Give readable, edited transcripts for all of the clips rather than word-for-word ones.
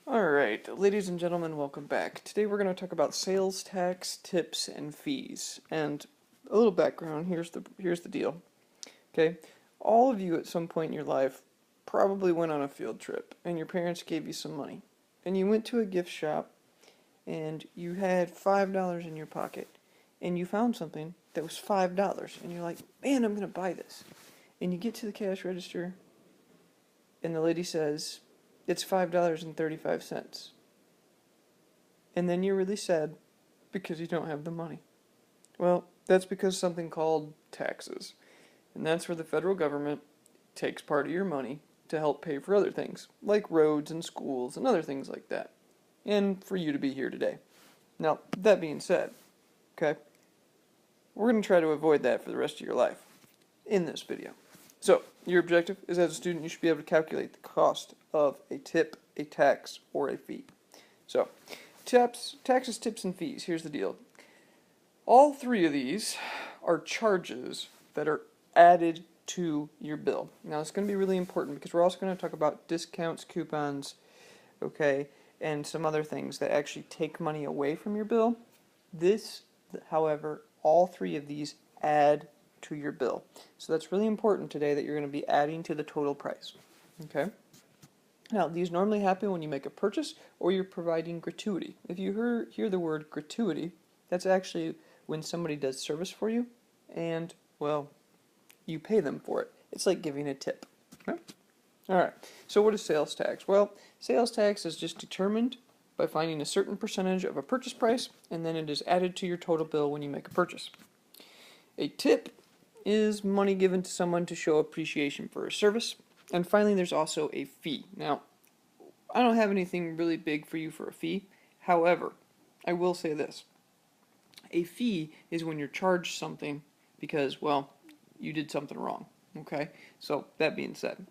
Alright, ladies and gentlemen, welcome back. Today we're going to talk about sales tax, tips, and fees. And a little background, here's the deal. Okay? All of you at some point in your life probably went on a field trip and your parents gave you some money. And you went to a gift shop and you had $5 in your pocket and you found something that was $5 and you're like, "Man, I'm going to buy this." And you get to the cash register and the lady says, "It's $5.35. And then you're really sad because you don't have the money. Well, that's because something called taxes. And that's where the federal government takes part of your money to help pay for other things, like roads and schools and other things like that. And for you to be here today. Now, that being said, okay, we're going to try to avoid that for the rest of your life in this video. So, your objective is as a student, you should be able to calculate the cost of a tip, a tax, or a fee. So, taxes, tips, and fees. Here's the deal. All three of these are charges that are added to your bill. Now, it's going to be really important because we're also going to talk about discounts, coupons, okay, and some other things that actually take money away from your bill. This, however, all three of these add to your bill. So that's really important today that you're going to be adding to the total price. Okay? Now, these normally happen when you make a purchase or you're providing gratuity. If you hear the word gratuity, that's actually when somebody does service for you and, well, you pay them for it. It's like giving a tip. Okay? Alright, so what is sales tax? Well, sales tax is just determined by finding a certain percentage of a purchase price, and then it is added to your total bill when you make a purchase. A tip is money given to someone to show appreciation for a service. And finally, there's also a fee. Now, I don't have anything really big for you for a fee. However, I will say this. A fee is when you're charged something because, well, you did something wrong. Okay? So, that being said.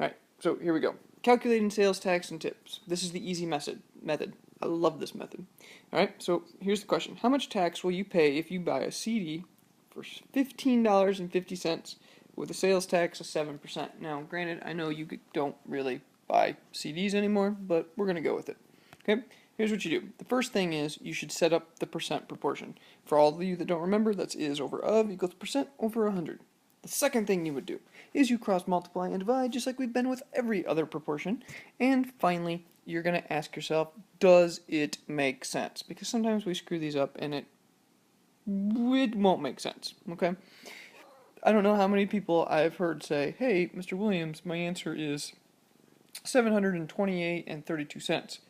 Alright, so here we go. Calculating sales tax and tips. This is the easy method. I love this method. Alright, so here's the question. How much tax will you pay if you buy a CD for $15.50 with a sales tax of 7%? Now, granted, I know you don't really buy CDs anymore, but we're going to go with it. Okay, here's what you do. The first thing is you should set up the percent proportion. For all of you that don't remember, that's is over of equals percent over 100. The second thing you would do is you cross multiply and divide just like we've been with every other proportion. And finally, you're going to ask yourself, does it make sense? Because sometimes we screw these up and it won't make sense, okay? I don't know how many people I've heard say, "Hey, Mr. Williams, my answer is 728 and 32 cents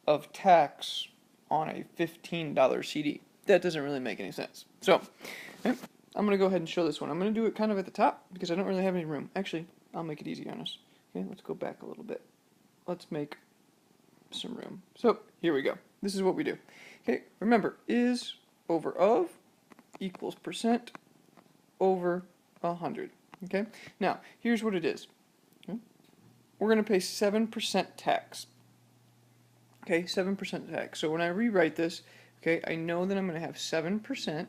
of tax on a $15 CD." That doesn't really make any sense. So, okay, I'm going to go ahead and show this one. I'm going to do it kind of at the top because I don't really have any room. Actually, I'll make it easy on us. Okay, let's go back a little bit. Let's make some room. So, here we go. This is what we do. Okay, remember, is over of equals percent over 100. Okay, now, here's what it is. Okay? We're going to pay 7% tax. Okay, 7% tax. So when I rewrite this, okay, I know that I'm going to have 7%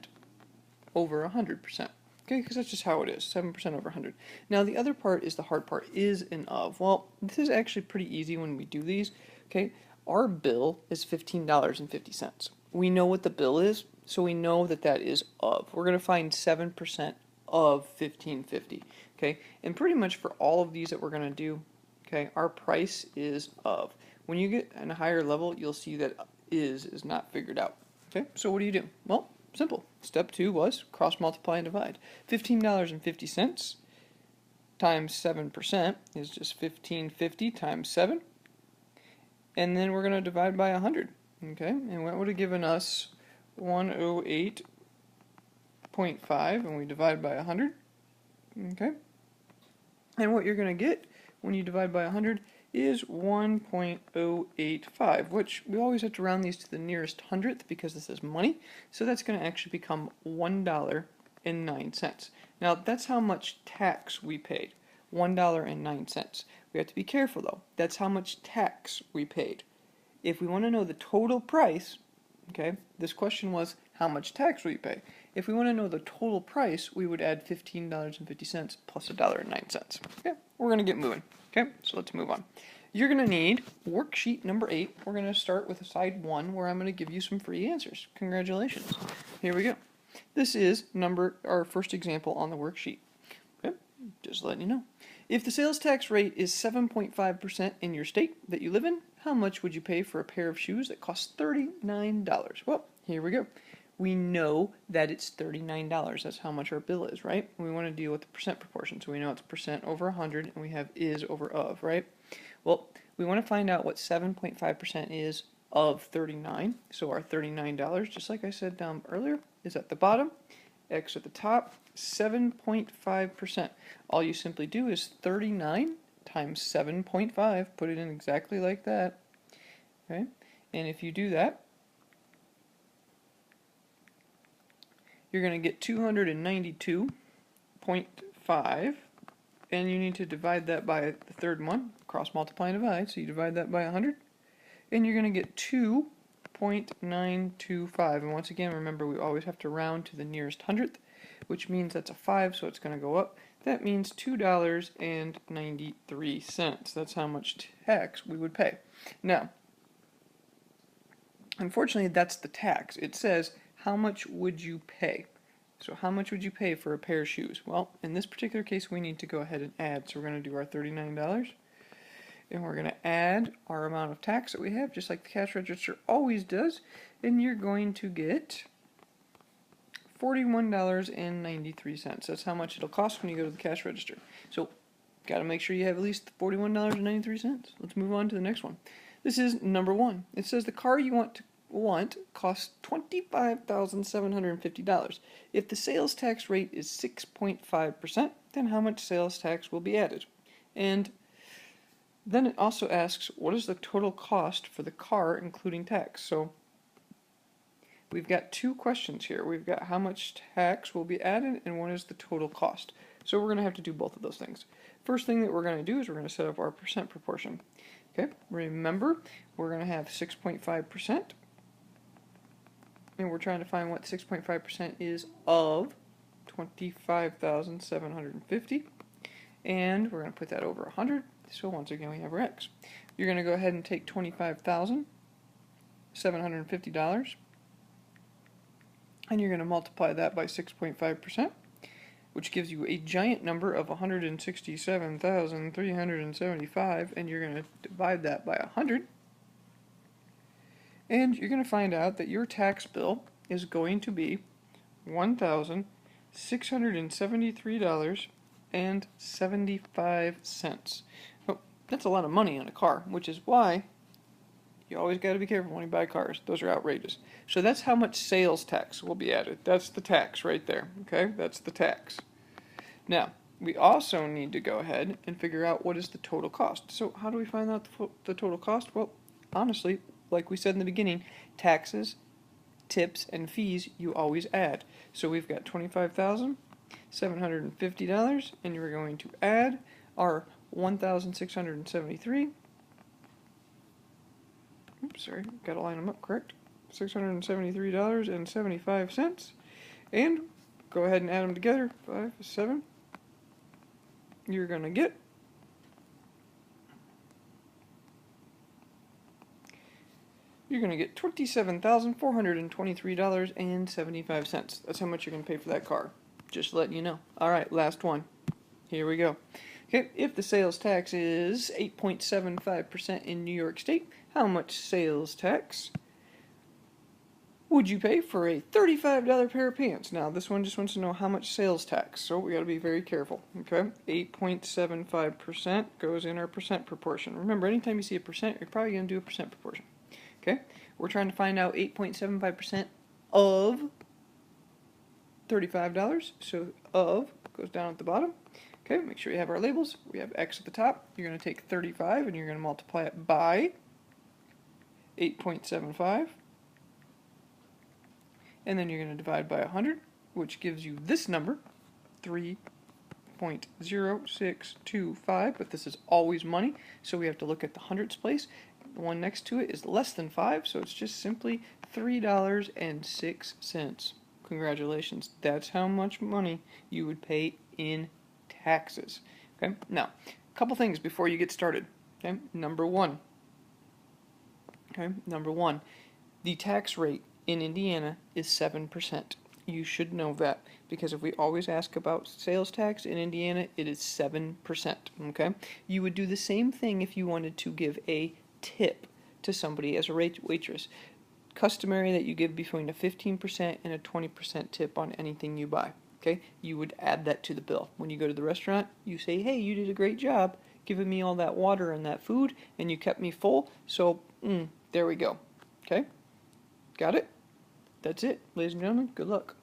over 100%. Okay, because that's just how it is, 7% over 100. Now, the other part is the hard part, is and of. Well, this is actually pretty easy when we do these. Okay, our bill is $15.50. We know what the bill is, so we know that that is of. We're going to find 7% of $15.50. Okay, and pretty much for all of these that we're going to do, okay, our price is of. When you get in a higher level, you'll see that is not figured out. Okay, so what do you do? Well, simple. Step 2 was cross multiply and divide. $15.50 times 7% is just $15.50 times 7. And then we're going to divide by 100. Okay, and what would have given us 108.5, and we divide by 100. Okay, and what you're going to get when you divide by 100 is 1.085, which we always have to round these to the nearest hundredth because this is money. So that's going to actually become $1.09. Now that's how much tax we paid, $1.09. We have to be careful though. That's how much tax we paid. If we want to know the total price, okay, this question was how much tax will you pay? If we want to know the total price, we would add $15.50 plus $1.09. Okay, we're going to get moving. Okay, so let's move on. You're going to need worksheet number 8. We're going to start with side 1 where I'm going to give you some free answers. Congratulations. Here we go. This is our first example on the worksheet. Okay, just letting you know. If the sales tax rate is 7.5% in your state that you live in, how much would you pay for a pair of shoes that cost $39? Well, here we go. We know that it's $39. That's how much our bill is, right? We want to deal with the percent proportion, so we know it's percent over 100, and we have is over of, right? Well, we want to find out what 7.5% is of 39. So our $39, just like I said down earlier, is at the bottom, X at the top, 7.5%. All you simply do is 39 times 7.5, put it in exactly like that, okay? And if you do that, you're going to get 292.5, and you need to divide that by the third one, cross multiply and divide, so you divide that by 100, and you're going to get 2.925, and once again, remember we always have to round to the nearest hundredth, which means that's a 5, so it's going to go up. That means $2.93. That's how much tax we would pay. Now, unfortunately, that's the tax. It says, how much would you pay? So how much would you pay for a pair of shoes? Well, in this particular case, we need to go ahead and add. So we're going to do our $39, and we're going to add our amount of tax that we have, just like the cash register always does, and you're going to get $41.93. That's how much it'll cost when you go to the cash register. So, got to make sure you have at least $41.93. Let's move on to the next one. This is number 1. It says the car you want costs $25,750. If the sales tax rate is 6.5%, then how much sales tax will be added? And then it also asks, what is the total cost for the car including tax? So we've got two questions here. We've got how much tax will be added and what is the total cost. So we're going to have to do both of those things. First thing that we're going to do is we're going to set up our percent proportion. Okay, remember we're going to have 6.5%, and we're trying to find what 6.5% is of 25,750, and we're going to put that over 100. So once again we have our X. You're going to go ahead and take $25,750, and you're going to multiply that by 6.5%, which gives you a giant number of 167,375, and you're going to divide that by 100, and you're going to find out that your tax bill is going to be $1,673.75. Well, that's a lot of money on a car, which is why you always got to be careful when you buy cars. Those are outrageous. So that's how much sales tax will be added. That's the tax right there. Okay, that's the tax. Now, we also need to go ahead and figure out what is the total cost. So how do we find out the total cost? Well, honestly, like we said in the beginning, taxes, tips, and fees you always add. So we've got $25,750, and you're going to add our 1,673. Oops, sorry, got to line them up correct. $673.75, and go ahead and add them together. 5, 7. You're going to get $27,423.75. That's how much you're going to pay for that car. Just letting you know. All right, last one. Here we go. Okay, if the sales tax is 8.75% in New York State, how much sales tax would you pay for a $35 pair of pants? Now, this one just wants to know how much sales tax, so we got to be very careful. Okay, 8.75% goes in our percent proportion. Remember, anytime you see a percent, you're probably going to do a percent proportion. Okay, we're trying to find out 8.75% of $35, so of goes down at the bottom. Okay, make sure you have our labels. We have X at the top. You're going to take 35 and you're going to multiply it by 8.75. And then you're going to divide by 100, which gives you this number, 3.0625, but this is always money, so we have to look at the hundredths place. The one next to it is less than 5, so it's just simply $3.06. Congratulations, that's how much money you would pay in taxes. Okay, now couple things before you get started. Okay, number one. The tax rate in Indiana is 7%. You should know that because if we always ask about sales tax in Indiana, it is 7%. Okay, you would do the same thing if you wanted to give a tip to somebody as a waitress. Customary that you give between a 15% and a 20% tip on anything you buy. Okay, you would add that to the bill. When you go to the restaurant, you say, hey, you did a great job giving me all that water and that food, and you kept me full, so there we go. Okay, got it? That's it, ladies and gentlemen. Good luck.